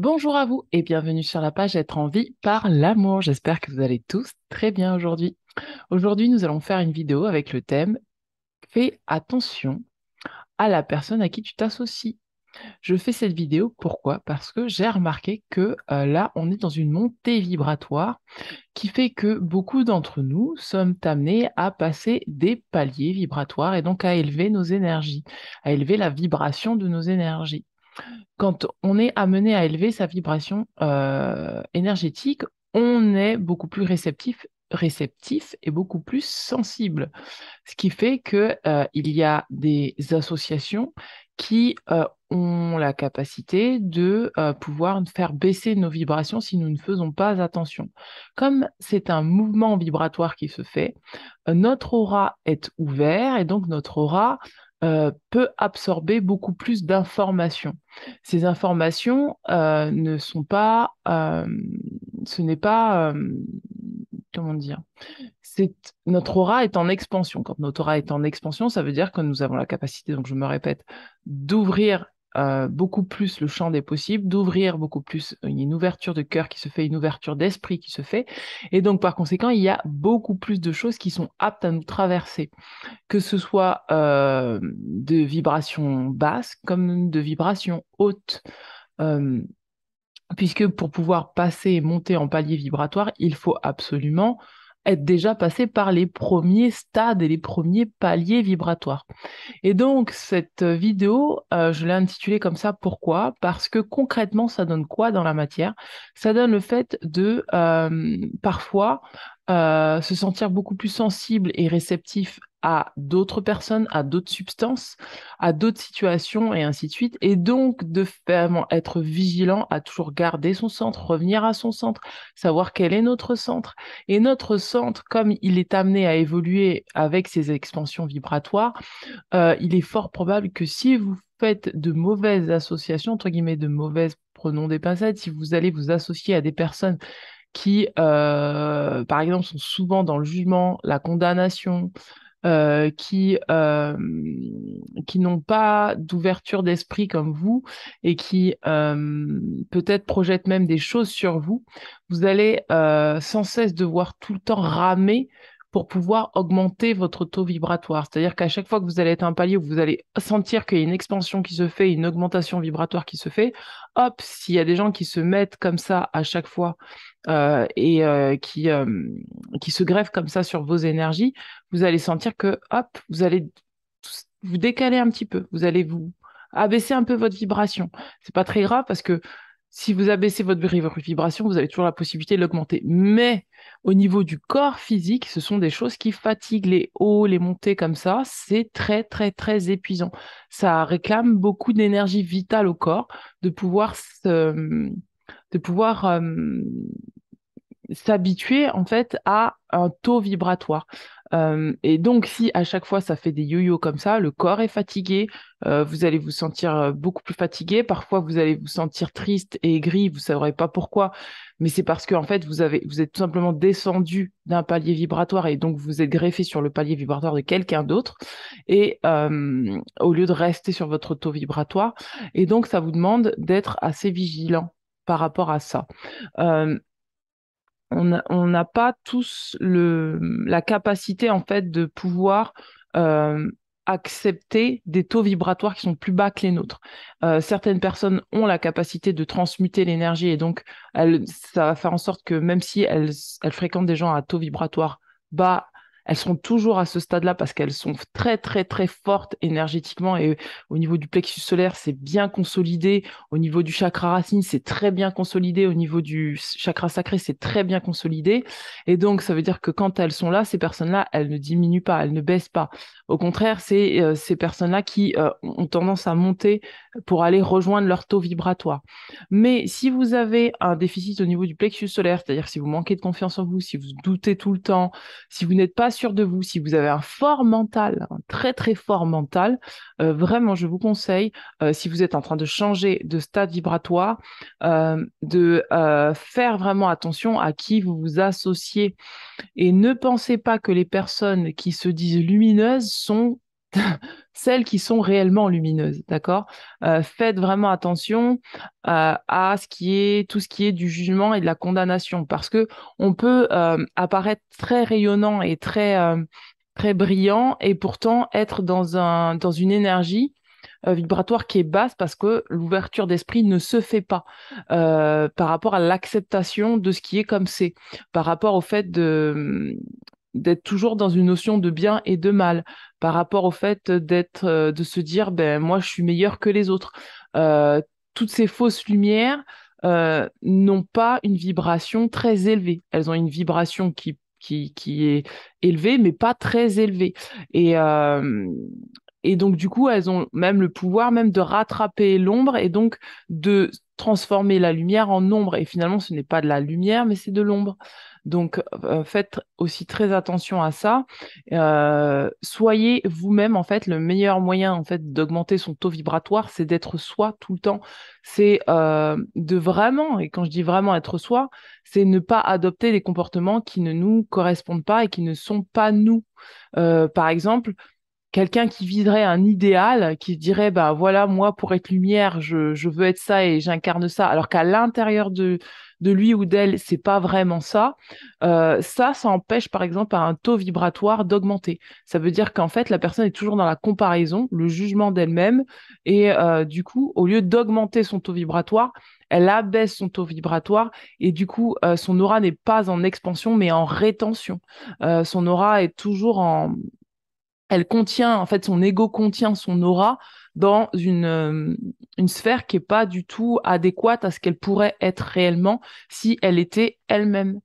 Bonjour à vous et bienvenue sur la page Être en vie par l'amour. J'espère que vous allez tous très bien aujourd'hui. Aujourd'hui, nous allons faire une vidéo avec le thème Fais attention à la personne à qui tu t'associes. Je fais cette vidéo pourquoi? Parce que j'ai remarqué que là, on est dans une montée vibratoire qui fait que beaucoup d'entre nous sommes amenés à passer des paliers vibratoires et donc à élever nos énergies, à élever la vibration de nos énergies. Quand on est amené à élever sa vibration énergétique, on est beaucoup plus réceptif et beaucoup plus sensible. Ce qui fait que il y a des associations qui ont la capacité de pouvoir faire baisser nos vibrations si nous ne faisons pas attention. Comme c'est un mouvement vibratoire qui se fait, notre aura est ouvert et donc notre aura peut absorber beaucoup plus d'informations. Ces informations ne sont pas, ce n'est pas, comment dire, c'est notre aura est en expansion. Quand notre aura est en expansion, ça veut dire que nous avons la capacité, donc je me répète, d'ouvrir beaucoup plus le champ des possibles, d'ouvrir beaucoup plus une ouverture de cœur qui se fait, une ouverture d'esprit qui se fait. Et donc, par conséquent, il y a beaucoup plus de choses qui sont aptes à nous traverser, que ce soit de vibrations basses comme de vibrations hautes. Euh, Puisque pour pouvoir passer et monter en palier vibratoire, il faut absolument être déjà passé par les premiers stades et les premiers paliers vibratoires. Et donc, cette vidéo, je l'ai intitulée comme ça. Pourquoi? Parce que concrètement, ça donne quoi dans la matière? Ça donne le fait de parfois se sentir beaucoup plus sensible et réceptif à d'autres personnes, à d'autres substances, à d'autres situations et ainsi de suite. Et donc, de vraiment être vigilant à toujours garder son centre, revenir à son centre, savoir quel est notre centre. Et notre centre, comme il est amené à évoluer avec ses expansions vibratoires, il est fort probable que si vous faites de mauvaises associations, entre guillemets de mauvaises, prenons des pincettes, si vous allez vous associer à des personnes qui, par exemple, sont souvent dans le jugement, la condamnation, euh, qui, euh, qui n'ont pas d'ouverture d'esprit comme vous et qui peut-être projettent même des choses sur vous, vous allez sans cesse devoir tout le temps ramer pour pouvoir augmenter votre taux vibratoire. C'est-à-dire qu'à chaque fois que vous allez être un palier où vous allez sentir qu'il y a une expansion qui se fait, une augmentation vibratoire qui se fait, hop, s'il y a des gens qui se mettent comme ça à chaque fois et qui se greffent comme ça sur vos énergies, vous allez sentir que, hop, vous allez vous décaler un petit peu, vous allez vous abaisser un peu votre vibration. C'est pas très grave parce que si vous abaissez votre vibration, vous avez toujours la possibilité de l'augmenter. Mais au niveau du corps physique, ce sont des choses qui fatiguent les hauts, les montées comme ça. C'est très, très, très épuisant. Ça réclame beaucoup d'énergie vitale au corps de pouvoir de pouvoir s'habituer en fait à un taux vibratoire. Et donc, si à chaque fois ça fait des yo-yo comme ça, le corps est fatigué, vous allez vous sentir beaucoup plus fatigué. Parfois, vous allez vous sentir triste et aigri, vous ne saurez pas pourquoi, mais c'est parce que en fait, vous êtes tout simplement descendu d'un palier vibratoire et donc vous êtes greffé sur le palier vibratoire de quelqu'un d'autre et au lieu de rester sur votre taux vibratoire. Et donc, ça vous demande d'être assez vigilant par rapport à ça. Euh, on n'a pas tous la capacité en fait de pouvoir euh, accepter des taux vibratoires qui sont plus bas que les nôtres. Certaines personnes ont la capacité de transmuter l'énergie et donc ça va faire en sorte que même si elles fréquentent des gens à taux vibratoire bas, elles sont toujours à ce stade-là parce qu'elles sont très, très, très fortes énergétiquement et au niveau du plexus solaire, c'est bien consolidé. Au niveau du chakra racine, c'est très bien consolidé. Au niveau du chakra sacré, c'est très bien consolidé. Et donc, ça veut dire que quand elles sont là, ces personnes-là, elles ne diminuent pas, elles ne baissent pas. Au contraire, c'est ces personnes-là qui ont tendance à monter pour aller rejoindre leur taux vibratoire. Mais si vous avez un déficit au niveau du plexus solaire, c'est-à-dire si vous manquez de confiance en vous, si vous doutez tout le temps, si vous n'êtes pas sûr de vous, si vous avez un fort mental, un très très fort mental, vraiment, je vous conseille si vous êtes en train de changer de stade vibratoire, de faire vraiment attention à qui vous vous associez. Et ne pensez pas que les personnes qui se disent lumineuses sont celles qui sont réellement lumineuses, d'accord? Faites vraiment attention à tout ce qui est du jugement et de la condamnation, parce que on peut apparaître très rayonnant et très brillant et pourtant être dans une énergie vibratoire qui est basse parce que l'ouverture d'esprit ne se fait pas par rapport à l'acceptation de ce qui est comme c'est, par rapport au fait d'être toujours dans une notion de bien et de mal, par rapport au fait de se dire, ben moi je suis meilleur que les autres. Euh, Toutes ces fausses lumières n'ont pas une vibration très élevée. Elles ont une vibration qui est élevée, mais pas très élevée. Et, euh, et donc, du coup, elles ont même le pouvoir même de rattraper l'ombre et donc de transformer la lumière en ombre. Et finalement, ce n'est pas de la lumière, mais c'est de l'ombre. Donc, faites aussi très attention à ça. Soyez vous-même, en fait, le meilleur moyen, en fait, d'augmenter son taux vibratoire, c'est d'être soi tout le temps. C'est de vraiment, et quand je dis vraiment être soi, c'est ne pas adopter des comportements qui ne nous correspondent pas et qui ne sont pas nous. Par exemple, quelqu'un qui viserait un idéal, qui dirait, bah voilà, moi, pour être lumière, je veux être ça et j'incarne ça, alors qu'à l'intérieur de lui ou d'elle, c'est pas vraiment ça, ça empêche, par exemple, à un taux vibratoire d'augmenter. Ça veut dire qu'en fait, la personne est toujours dans la comparaison, le jugement d'elle-même, et du coup, au lieu d'augmenter son taux vibratoire, elle abaisse son taux vibratoire et du coup, son aura n'est pas en expansion, mais en rétention. Son aura est toujours elle contient, en fait, son ego contient son aura dans une sphère qui n'est pas du tout adéquate à ce qu'elle pourrait être réellement si elle était elle-même.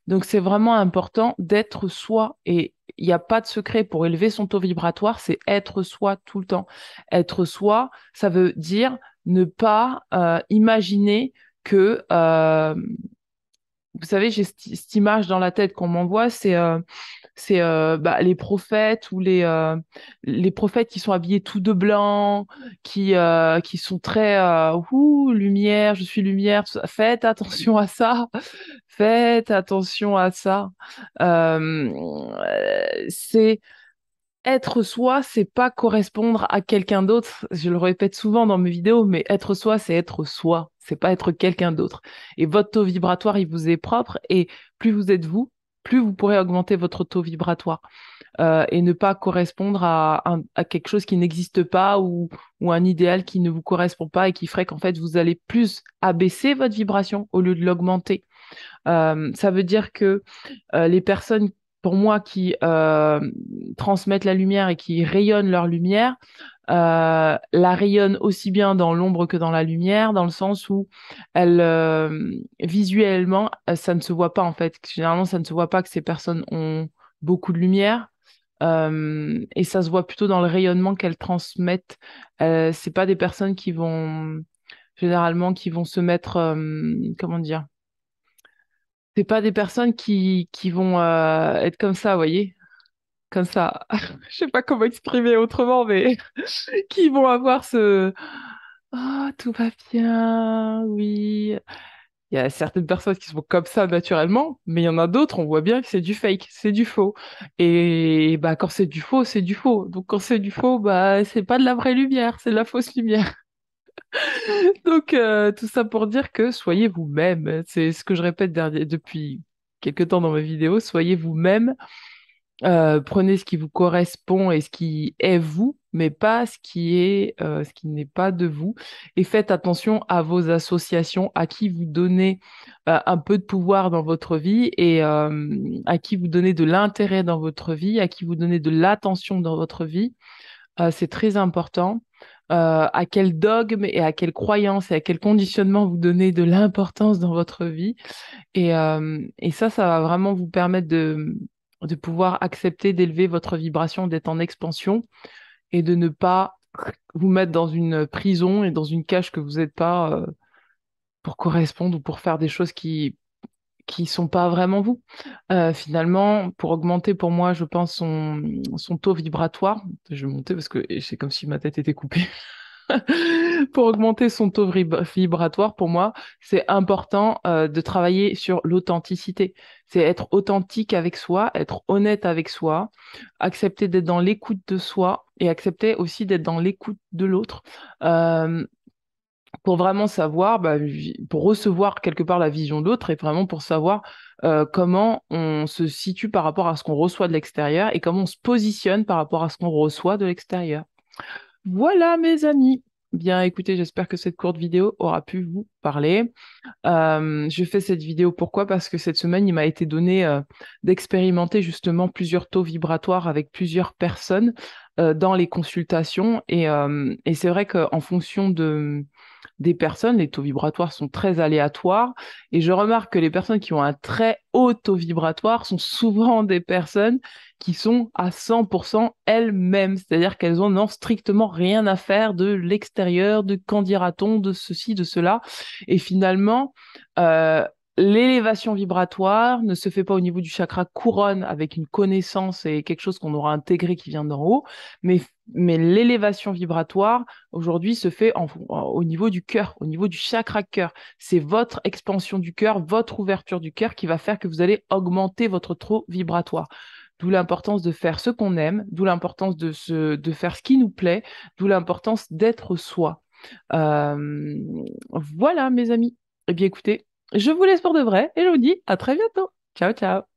Donc, c'est vraiment important d'être soi et il n'y a pas de secret pour élever son taux vibratoire, c'est être soi tout le temps. Être soi, ça veut dire ne pas imaginer que vous savez, j'ai cette image dans la tête qu'on m'envoie, c'est bah, les prophètes ou les prophètes qui sont habillés tout de blanc, qui sont très ouh, lumière, je suis lumière. Tout ça. Faites attention à ça, faites attention à ça. C'est être soi, c'est pas correspondre à quelqu'un d'autre. Je le répète souvent dans mes vidéos, mais être soi, c'est être soi. C'est pas être quelqu'un d'autre. Et votre taux vibratoire, il vous est propre. Et plus vous êtes vous, plus vous pourrez augmenter votre taux vibratoire et ne pas correspondre à quelque chose qui n'existe pas ou un idéal qui ne vous correspond pas et qui ferait qu'en fait, vous allez plus abaisser votre vibration au lieu de l'augmenter. Ça veut dire que les personnes, pour moi, qui transmettent la lumière et qui rayonnent leur lumière, la rayonnent aussi bien dans l'ombre que dans la lumière, dans le sens où visuellement, ça ne se voit pas en fait. Généralement, ça ne se voit pas que ces personnes ont beaucoup de lumière. Et ça se voit plutôt dans le rayonnement qu'elles transmettent. C'est pas des personnes qui vont généralement qui vont se mettre, comment dire, c'est pas des personnes qui vont être comme ça, vous voyez? Comme ça. Je sais pas comment exprimer autrement, mais qui vont avoir ce «Oh, tout va bien, oui». Il y a certaines personnes qui sont comme ça naturellement, mais il y en a d'autres, on voit bien que c'est du fake, c'est du faux. Et bah quand c'est du faux, c'est du faux. Donc quand c'est du faux, bah c'est pas de la vraie lumière, c'est de la fausse lumière. Donc tout ça pour dire que soyez vous-même. C'est ce que je répète depuis quelques temps dans mes vidéos. Soyez vous-même. Prenez ce qui vous correspond et ce qui est vous, mais pas ce qui n'est pas de vous. Et faites attention à vos associations, à qui vous donnez un peu de pouvoir dans votre vie et à qui vous donnez de l'intérêt dans votre vie, à qui vous donnez de l'attention dans votre vie. C'est très important. À quel dogme et à quelle croyance et à quel conditionnement vous donnez de l'importance dans votre vie. Et ça va vraiment vous permettre de pouvoir accepter d'élever votre vibration, d'être en expansion et de ne pas vous mettre dans une prison et dans une cage que vous n'êtes pas pour correspondre ou pour faire des choses qui sont pas vraiment vous. Finalement, pour augmenter pour moi, je pense, son taux vibratoire, je vais monter parce que c'est comme si ma tête était coupée. Pour augmenter son taux vibratoire, pour moi, c'est important de travailler sur l'authenticité. C'est être authentique avec soi, être honnête avec soi, accepter d'être dans l'écoute de soi et accepter aussi d'être dans l'écoute de l'autre. Euh, pour vraiment savoir, bah, pour recevoir quelque part la vision de l'autre et vraiment pour savoir comment on se situe par rapport à ce qu'on reçoit de l'extérieur et comment on se positionne par rapport à ce qu'on reçoit de l'extérieur. Voilà, mes amis. Bien, écoutez, j'espère que cette courte vidéo aura pu vous parler. Je fais cette vidéo pourquoi? Parce que cette semaine, il m'a été donné d'expérimenter justement plusieurs taux vibratoires avec plusieurs personnes dans les consultations. Et c'est vrai qu'en fonction des personnes, les taux vibratoires sont très aléatoires. Et je remarque que les personnes qui ont un très haut taux vibratoire sont souvent des personnes qui sont à 100% elles-mêmes. C'est-à-dire qu'elles n'ont strictement rien à faire de l'extérieur, de qu'en dira-t-on, de ceci, de cela. Et finalement, euh, l'élévation vibratoire ne se fait pas au niveau du chakra couronne avec une connaissance et quelque chose qu'on aura intégré qui vient d'en haut, mais, mais l'élévation vibratoire aujourd'hui se fait au niveau du cœur, au niveau du chakra cœur. C'est votre expansion du cœur, votre ouverture du cœur qui va faire que vous allez augmenter votre taux vibratoire. D'où l'importance de faire ce qu'on aime, d'où l'importance de faire ce qui nous plaît, d'où l'importance d'être soi. Euh, voilà, mes amis. Eh bien, écoutez, je vous laisse pour de vrai et je vous dis à très bientôt. Ciao, ciao.